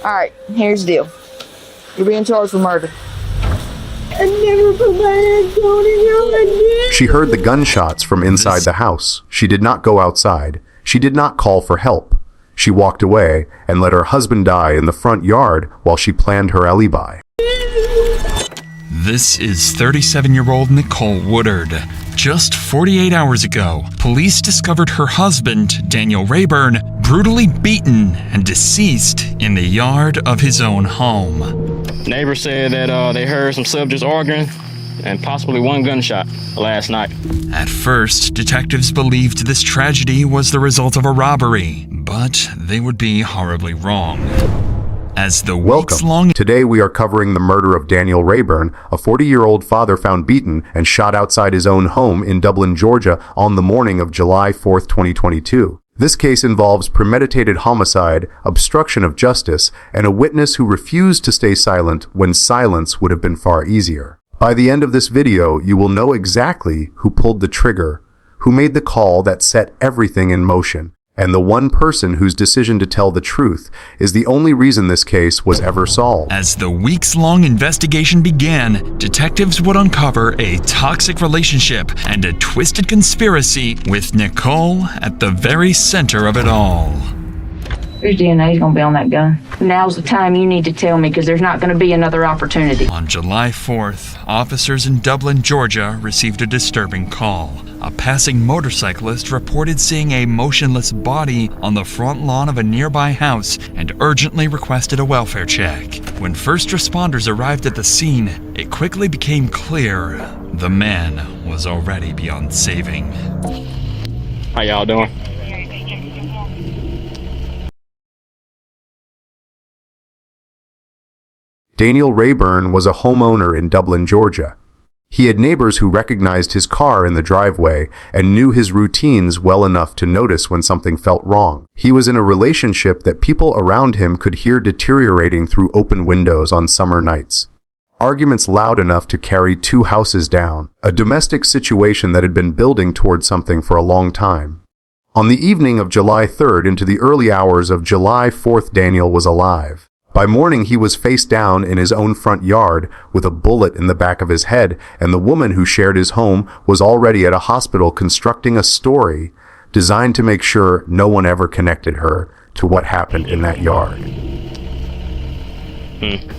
Alright, here's the deal. You're being charged with murder. I never put my hands on it again. She heard the gunshots from inside the house. She did not go outside. She did not call for help. She walked away and let her husband die in the front yard while she planned her alibi. This is 37-year-old Nicole Woodard. Just 48 hours ago, police discovered her husband, Daniel Rayburn, brutally beaten and deceased in the yard of his own home. Neighbors said that they heard some subjects arguing and possibly one gunshot last night. At first, detectives believed this tragedy was the result of a robbery, but they would be horribly wrong. As the Welcome. Today we are covering the murder of Daniel Rayburn, a 40-year-old father found beaten and shot outside his own home in Dublin, Georgia on the morning of July 4th, 2022. This case involves premeditated homicide, obstruction of justice, and a witness who refused to stay silent when silence would have been far easier. By the end of this video, you will know exactly who pulled the trigger, who made the call that set everything in motion, and the one person whose decision to tell the truth is the only reason this case was ever solved. As the weeks-long investigation began, detectives would uncover a toxic relationship and a twisted conspiracy with Nicole at the very center of it all. Whose DNA is going to be on that gun? Now's the time you need to tell me, because there's not going to be another opportunity. On July 4th, officers in Dublin, Georgia received a disturbing call. A passing motorcyclist reported seeing a motionless body on the front lawn of a nearby house and urgently requested a welfare check. When first responders arrived at the scene, it quickly became clear the man was already beyond saving. How y'all doing? Daniel Rayburn was a homeowner in Dublin, Georgia. He had neighbors who recognized his car in the driveway and knew his routines well enough to notice when something felt wrong. He was in a relationship that people around him could hear deteriorating through open windows on summer nights. Arguments loud enough to carry 2 houses down, a domestic situation that had been building toward something for a long time. On the evening of July 3rd into the early hours of July 4th, Daniel was alive. By morning, he was face down in his own front yard with a bullet in the back of his head, and the woman who shared his home was already at a hospital constructing a story designed to make sure no one ever connected her to what happened in that yard.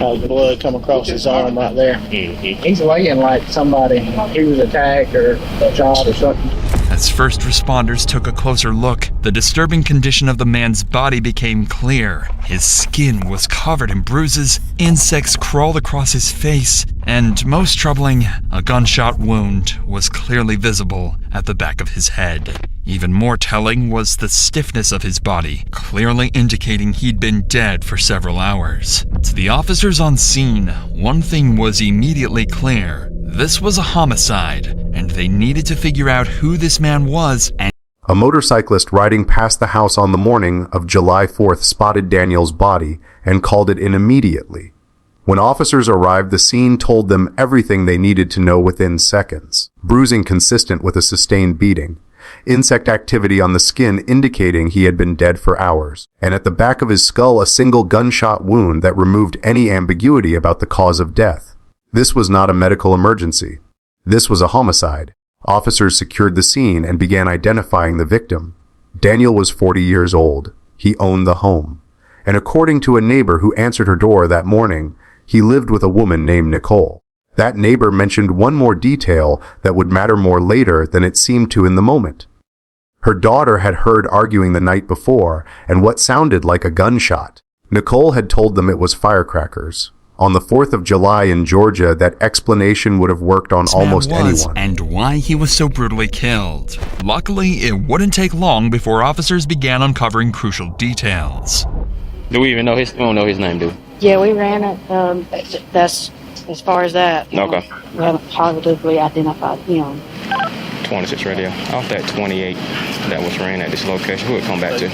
All the blood come across his arm right there. He's laying like somebody, he was attacked or shot or something. As first responders took a closer look, the disturbing condition of the man's body became clear. His skin was covered in bruises, insects crawled across his face, and most troubling, a gunshot wound was clearly visible at the back of his head. Even more telling was the stiffness of his body, clearly indicating he'd been dead for several hours. To the officers on scene, one thing was immediately clear. This was a homicide, and they needed to figure out who this man was and... A motorcyclist riding past the house on the morning of July 4th spotted Daniel's body and called it in immediately. When officers arrived, the scene told them everything they needed to know within seconds. Bruising consistent with a sustained beating. Insect activity on the skin indicating he had been dead for hours. And at the back of his skull, a single gunshot wound that removed any ambiguity about the cause of death. This was not a medical emergency. This was a homicide. Officers secured the scene and began identifying the victim. Daniel was 40 years old. He owned the home. And according to a neighbor who answered her door that morning, he lived with a woman named Nicole. That neighbor mentioned one more detail that would matter more later than it seemed to in the moment. Her daughter had heard arguing the night before and what sounded like a gunshot. Nicole had told them it was firecrackers. On the 4th of July in Georgia, that explanation would have worked on almost anyone. And why he was so brutally killed. Luckily, it wouldn't take long before officers began uncovering crucial details. Do we even know we don't know his name, do we? Yeah, we ran it. That's as far as that. Okay. We haven't positively identified him. 26 radio. Off that 28 that was ran at this location, who would come back to?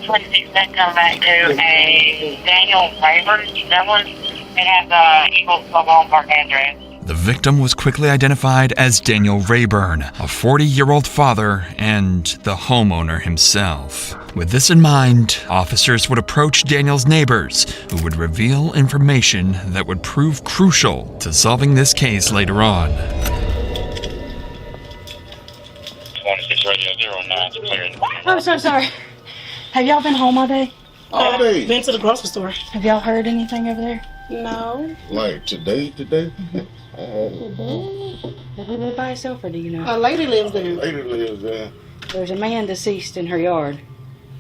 26 that come back to a Daniel Rayburn. That one, it has a Eagle Mobile Park address. The victim was quickly identified as Daniel Rayburn, a 40-year-old father and the homeowner himself. With this in mind, officers would approach Daniel's neighbors, who would reveal information that would prove crucial to solving this case later on. 26 radio 09 is clear. I'm so sorry. Have y'all been home all day? All day. Been to the grocery store. Have y'all heard anything over there? No. Like today? Does he live by himself, or do you know? A lady lives there. Lady lives there. There's a man deceased in her yard.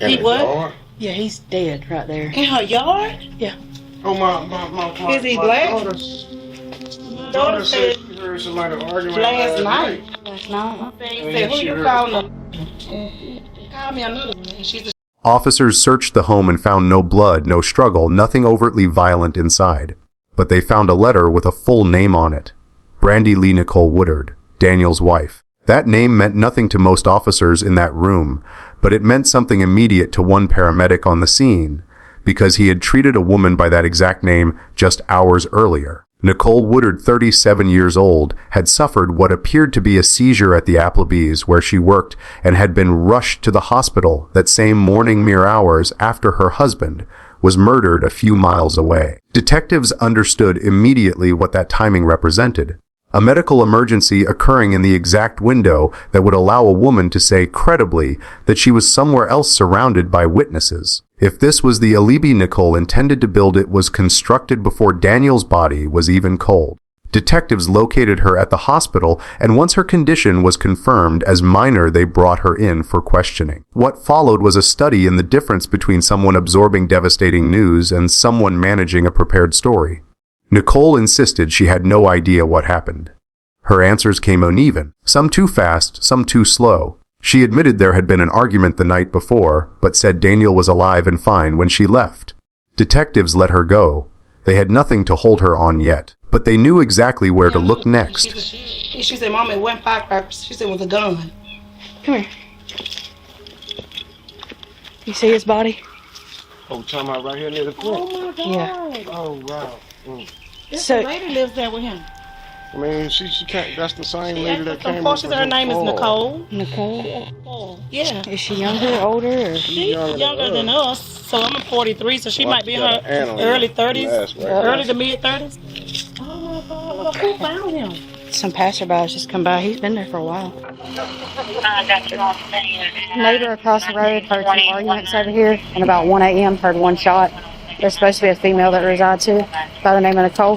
In He the what? yard? Yeah, he's dead right there. In her yard? Yeah. Oh, my Is he black? Daughter said she heard somebody arguing Last night. Last night. They said, who you calling? Call me another one. She's Officers searched the home and found no blood, no struggle, nothing overtly violent inside. But they found a letter with a full name on it. Brandy Lee Nicole Woodard, Daniel's wife. That name meant nothing to most officers in that room, but it meant something immediate to one paramedic on the scene, because he had treated a woman by that exact name just hours earlier. Nicole Woodard, 37 years old, had suffered what appeared to be a seizure at the Applebee's where she worked and had been rushed to the hospital that same morning mere hours after her husband was murdered a few miles away. Detectives understood immediately what that timing represented. A medical emergency occurring in the exact window that would allow a woman to say credibly that she was somewhere else surrounded by witnesses. If this was the alibi Nicole intended to build, it was constructed before Daniel's body was even cold. Detectives located her at the hospital, and once her condition was confirmed as minor, they brought her in for questioning. What followed was a study in the difference between someone absorbing devastating news and someone managing a prepared story. Nicole insisted she had no idea what happened. Her answers came uneven, some too fast, some too slow. She admitted there had been an argument the night before, but said Daniel was alive and fine when she left. Detectives let her go. They had nothing to hold her on yet, but they knew exactly where to look next. She said, Mom, it wasn't firecrackers. She said it was a gun. Come here. You see his body? Oh, talking about right here near the front? Oh, my God. Yeah. Oh, wow. This So- lady lives there with him. I mean, she can't, that's the same lady that came She said her name is Nicole. Nicole? Yeah. Is she younger, older, or? She's younger than us, so I'm 43, so she Well, might be in got her an early animal. 30s, That's right. early to mid 30s. Oh my God, who found him? Some passerbys just come by. He's been there for a while. Got you on scene. Neighbor across the road heard some arguments over here, and about 1 a.m. heard one shot. There's supposed to be a female that resides here by the name of Nicole.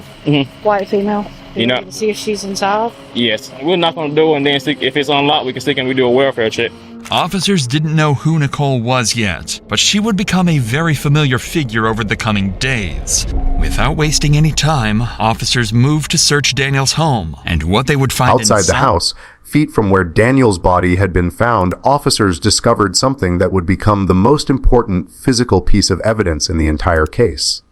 White female. You know- need to see if she's inside. Yes. We'll knock on the door and then see if it's unlocked. We can see, can we do a welfare check? Officers didn't know who Nicole was yet, but she would become a very familiar figure over the coming days. Without wasting any time, officers moved to search Daniel's home, and what they would find Outside the house, feet from where Daniel's body had been found, officers discovered something that would become the most important physical piece of evidence in the entire case.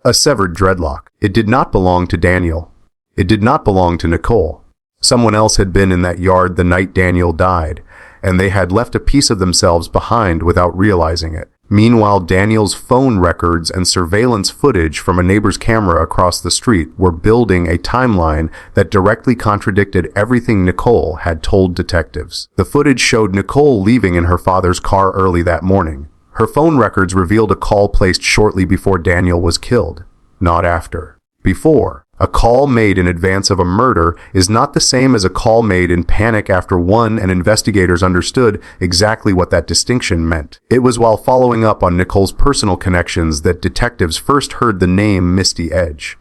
A severed dreadlock. It did not belong to Daniel. It did not belong to Nicole. Someone else had been in that yard the night Daniel died, and they had left a piece of themselves behind without realizing it. Meanwhile, Daniel's phone records and surveillance footage from a neighbor's camera across the street were building a timeline that directly contradicted everything Nicole had told detectives. The footage showed Nicole leaving in her father's car early that morning. Her phone records revealed a call placed shortly before Daniel was killed, not after. Before. A call made in advance of a murder is not the same as a call made in panic after one, and investigators understood exactly what that distinction meant. It was while following up on Nicole's personal connections that detectives first heard the name Misty Edge,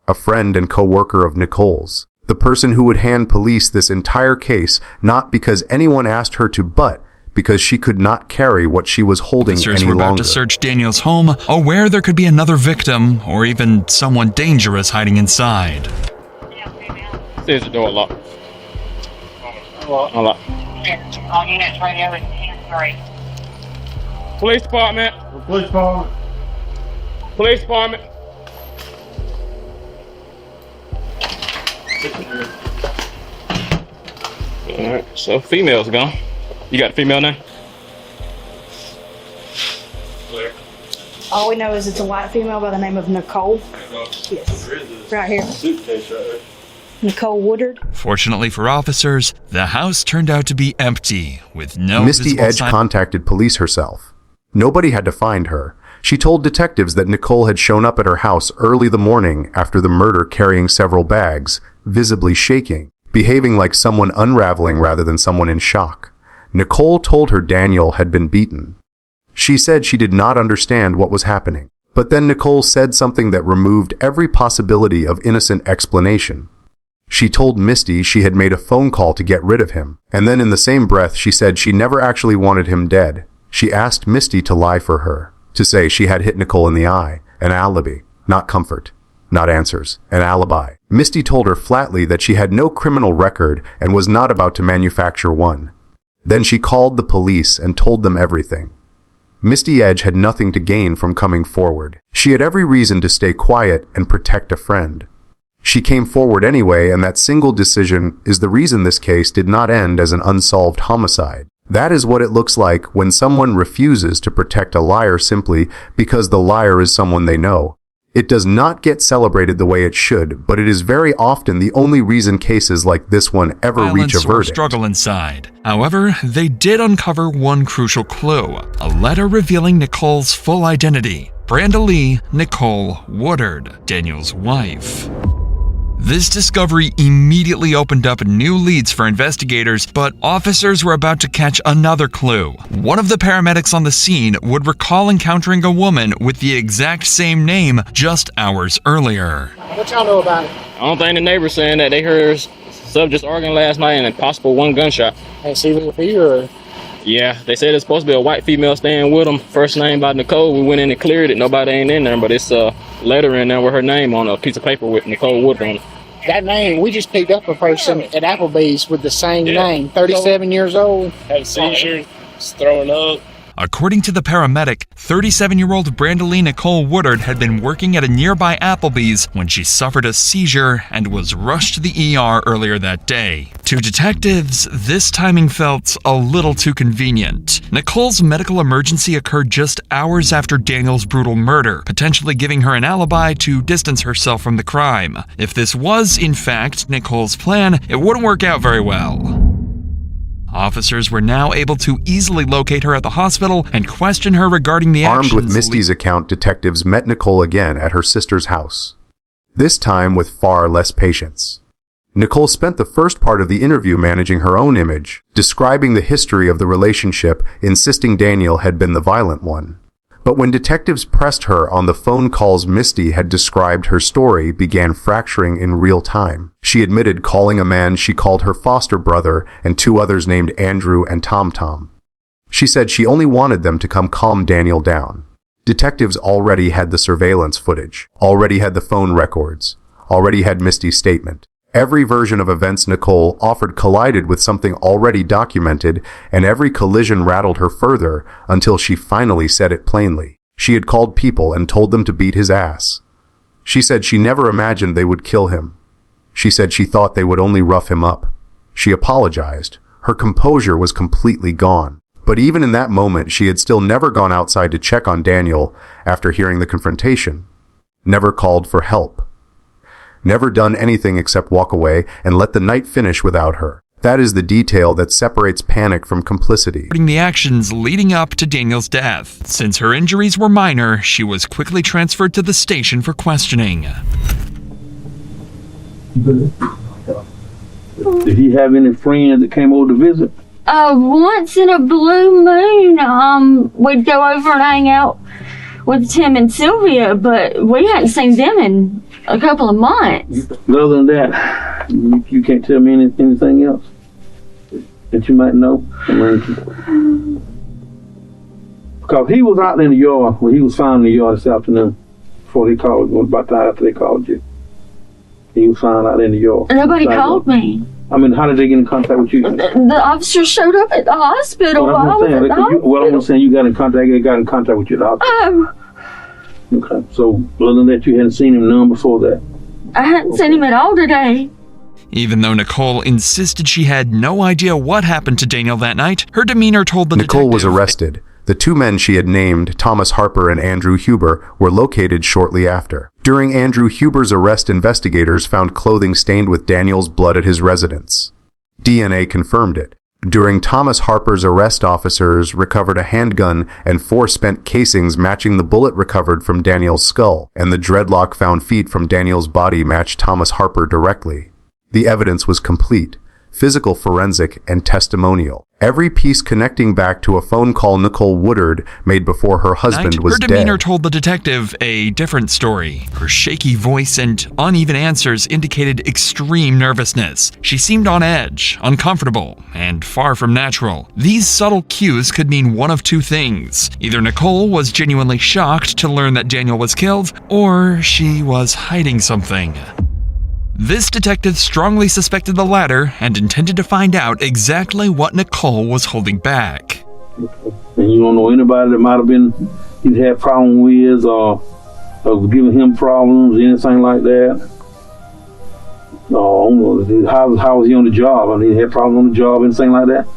a friend and co-worker of Nicole's. The person who would hand police this entire case, not because anyone asked her to, but because she could not carry what she was holding Officers any were about longer. to search Daniel's home, aware there could be another victim, or even someone dangerous hiding inside. There's the door locked. Unlocked. All units radio is 10-3. Police department. Police department. Police department. Alright, so females gone. You got a female now? All we know is it's a white female by the name of Nicole. Yes. Right here. Nicole Woodard. Fortunately for officers, the house turned out to be empty, with no Misty visible Edge sign. contacted police herself. Nobody had to find her. She told detectives that Nicole had shown up at her house early the morning after the murder, carrying several bags, visibly shaking, behaving like someone unraveling rather than someone in shock. Nicole told her Daniel had been beaten. She said she did not understand what was happening. But then Nicole said something that removed every possibility of innocent explanation. She told Misty she had made a phone call to get rid of him, and then in the same breath she said she never actually wanted him dead. She asked Misty to lie for her, to say she had hit Nicole in the eye, an alibi, not comfort, not answers, an alibi. Misty told her flatly that she had no criminal record and was not about to manufacture one. Then she called the police and told them everything. Misty Edge had nothing to gain from coming forward. She had every reason to stay quiet and protect a friend. She came forward anyway, and that single decision is the reason this case did not end as an unsolved homicide. That is what it looks like when someone refuses to protect a liar simply because the liar is someone they know. It does not get celebrated the way it should, but it is very often the only reason cases like this one ever reach a verdict. Struggle inside. However, they did uncover one crucial clue, a letter revealing Nicole's full identity. Brenda Lee Nicole Woodard, Daniel's wife. This discovery immediately opened up new leads for investigators, but officers were about to catch another clue. One of the paramedics on the scene would recall encountering a woman with the exact same name just hours earlier. What y'all know about it? I don't think the neighbors saying that they heard subjects arguing last night and a possible one gunshot. Hey, see what or? Yeah, they said it's supposed to be a white female staying with them. First name by Nicole. We went in and cleared it. Nobody ain't in there, but it's a letter in there with her name on a piece of paper with Nicole Woodard on it. That name, we just picked up a person at Applebee's with the same name, 37 years old. Had a seizure, was throwing up. According to the paramedic, 37-year-old Brenda Lee Nicole Woodard had been working at a nearby Applebee's when she suffered a seizure and was rushed to the ER earlier that day. To detectives, this timing felt a little too convenient. Nicole's medical emergency occurred just hours after Daniel's brutal murder, potentially giving her an alibi to distance herself from the crime. If this was, in fact, Nicole's plan, it wouldn't work out very well. Officers were now able to easily locate her at the hospital and question her regarding the actions. Armed with Misty's account, detectives met Nicole again at her sister's house, this time with far less patience. Nicole spent the first part of the interview managing her own image, describing the history of the relationship, insisting Daniel had been the violent one. But when detectives pressed her on the phone calls Misty had described, her story began fracturing in real time. She admitted calling a man she called her foster brother and two others named Andrew and Tom Tom. She said she only wanted them to come calm Daniel down. Detectives already had the surveillance footage, already had the phone records, already had Misty's statement. Every version of events Nicole offered collided with something already documented, and every collision rattled her further until she finally said it plainly. She had called people and told them to beat his ass. She said she never imagined they would kill him. She said she thought they would only rough him up. She apologized. Her composure was completely gone. But even in that moment, she had still never gone outside to check on Daniel after hearing the confrontation. Never called for help. Never done anything except walk away and let the night finish without her. That is the detail that separates panic from complicity. The actions leading up to Daniel's death. Since her injuries were minor, she was quickly transferred to the station for questioning. Did he have any friends that came over to visit? Once in a blue moon, we'd go over and hang out with Tim and Sylvia, but we hadn't seen them in a couple of months. Other than that, you can't tell me anything else that you might know? Because he was out in the yard, well, he was found in the yard this afternoon before they called, about the time after they called you. He was found out in the yard. Nobody called me. I mean, how did they get in contact with you? The officer showed up at the hospital. Well, I'm saying you got in contact with you at the hospital. Okay, so other than that, you hadn't seen him none before that? I hadn't seen him at all today. Even though Nicole insisted she had no idea what happened to Daniel that night, her demeanor told the Nicole was arrested. The two men she had named, Thomas Harper and Andrew Huber, were located shortly after. During Andrew Huber's arrest, investigators found clothing stained with Daniel's blood at his residence. DNA confirmed it. During Thomas Harper's arrest, officers recovered a handgun and 4 spent casings matching the bullet recovered from Daniel's skull, and the dreadlock found feet from Daniel's body matched Thomas Harper directly. The evidence was complete: physical, forensic, and testimonial. Every piece connecting back to a phone call Nicole Woodard made before her husband was Her demeanor dead. told the detective a different story. Her shaky voice and uneven answers indicated extreme nervousness. She seemed on edge, uncomfortable, and far from natural. These subtle cues could mean one of 2 things. Either Nicole was genuinely shocked to learn that Daniel was killed, or she was hiding something. This detective strongly suspected the latter and intended to find out exactly what Nicole was holding back. And you don't know anybody that might have been he's had problems with or giving him problems, anything like that? No, how was he on the job? I mean, he had problems on the job, anything like that?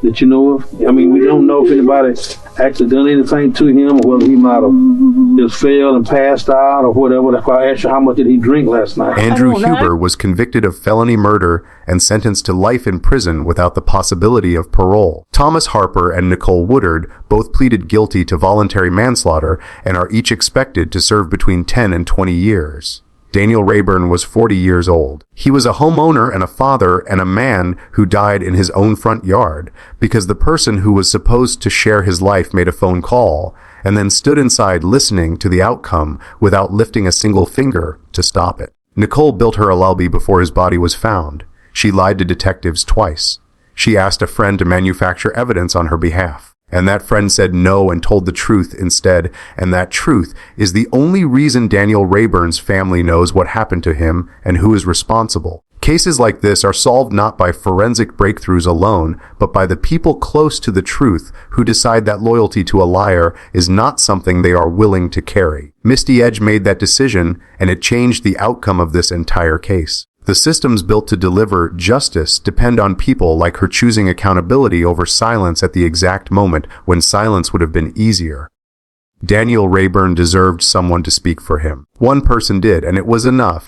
That you know of? I mean, we don't know if anybody actually done anything to him, or whether he might have just fell and passed out or whatever. That's why I asked you, how much did he drink last night? Andrew Huber was convicted of felony murder and sentenced to life in prison without the possibility of parole. Thomas Harper and Nicole Woodard both pleaded guilty to voluntary manslaughter and are each expected to serve between 10 and 20 years. Daniel Rayburn was 40 years old. He was a homeowner and a father and a man who died in his own front yard because the person who was supposed to share his life made a phone call and then stood inside listening to the outcome without lifting a single finger to stop it. Nicole built her alibi before his body was found. She lied to detectives twice. She asked a friend to manufacture evidence on her behalf. And that friend said no and told the truth instead, and that truth is the only reason Daniel Rayburn's family knows what happened to him and who is responsible. Cases like this are solved not by forensic breakthroughs alone, but by the people close to the truth who decide that loyalty to a liar is not something they are willing to carry. Misty Edge made that decision, and it changed the outcome of this entire case. The systems built to deliver justice depend on people like her choosing accountability over silence at the exact moment when silence would have been easier. Daniel Rayburn deserved someone to speak for him. One person did, and it was enough.